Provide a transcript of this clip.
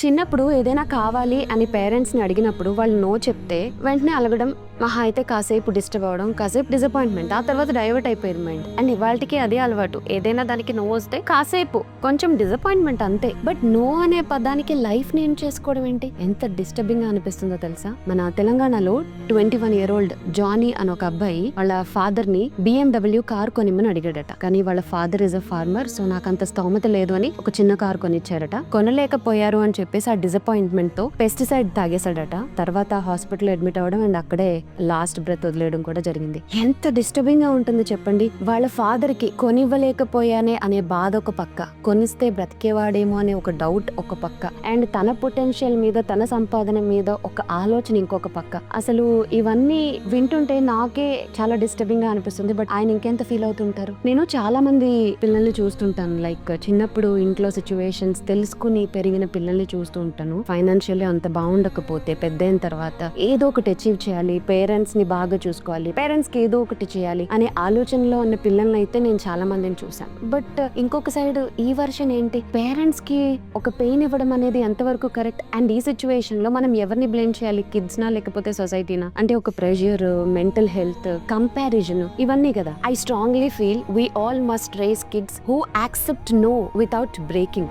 చిన్నప్పుడు ఏదైనా కావాలి అని పేరెంట్స్ని అడిగినప్పుడు వాళ్ళు నో చెప్తే వెంటనే అలగడం, మహా అయితే కాసేపు డిస్టర్బ్ అవ్వడం, కాసేపు డిసప్పాయింట్మెంట్, ఆ తర్వాత డైవర్ట్ అయిపోయింది మైండ్. అండ్ ఇవాళకి అదే అలవాటు. ఏదైనా దానికి నో వస్తే కాసేపు కొంచెం డిసప్పాయింట్మెంట్ అంతే. బట్ నో అనే పదానికి లైఫ్ నేమ్ చేసుకోవడం ఏంటి? ఎంత డిస్టర్బింగ్ గా అనిపిస్తుందో తెలుసా? మన తెలంగాణలో 21 year old జానీ అని ఒక అబ్బాయి వాళ్ళ ఫాదర్ ని BMW కార్ కొనిమ్మని అడిగాడట. కానీ వాళ్ళ father is a farmer, so నాకు అంత స్తోమత లేదు అని ఒక చిన్న కార్ కొనిచ్చారట. కొనలేకపోయారు అని చెప్పేసి ఆ డిసప్పాయింట్మెంట్ తో పెస్టిసైడ్ తాగేశాడట. తర్వాత హాస్పిటల్ అడ్మిట్ అవ్వడం అండ్ అక్కడే లాస్ట్ బ్రెత్ వదిలేయడం కూడా జరిగింది. ఎంత డిస్టర్బింగ్ గా ఉంటుంది చెప్పండి. వాళ్ళ ఫాదర్ కి కొనివ్వలేకపోయానే అనే బాధ ఒక పక్క, కొనిస్తే బ్రతికేవాడేమో అనే ఒక డౌట్ ఒక పక్క, అండ్ తన పొటెన్షియల్ మీద తన సంపాదన మీద ఒక ఆలోచన ఇంకొక పక్క. అసలు ఇవన్నీ వింటుంటే నాకే చాలా డిస్టర్బింగ్ గా అనిపిస్తుంది. బట్ ఆయన ఇంకెంత ఫీల్ అవుతుంటారు. నేను చాలా మంది పిల్లల్ని చూస్తుంటాను, లైక్ చిన్నప్పుడు ఇంట్లో సిచ్యువేషన్స్ తెలుసుకుని పెరిగిన పిల్లల్ని చూస్తూ ఉంటాను. ఫైనాన్షియల్లీ అంత బాగుండకపోతే పెద్ద అయిన తర్వాత ఏదో ఒకటి అచీవ్ చేయాలి, పేరెంట్స్ ని బాగా చూసుకోవాలి, పేరెంట్స్ కి ఏదో ఒకటి చేయాలి అనే ఆలోచనలో ఉన్న పిల్లల్ని అయితే నేను చాలా మందిని చూసాను. బట్ ఇంకొక సైడ్ ఈ వర్షన్ ఏంటి? పేరెంట్స్ కి ఒక పెయిన్ ఇవ్వడం అనేది ఎంతవరకు కరెక్ట్? అండ్ ఈ సిచ్యువేషన్ లో మనం ఎవరిని బ్లేమ్ చేయాలి? కిడ్స్ నా లేకపోతే సొసైటీనా? అంటే ఒక ప్రెషర్, మెంటల్ హెల్త్, కంపారిజన్, ఇవన్నీ కదా. I strongly feel we all must raise kids who accept no without breaking.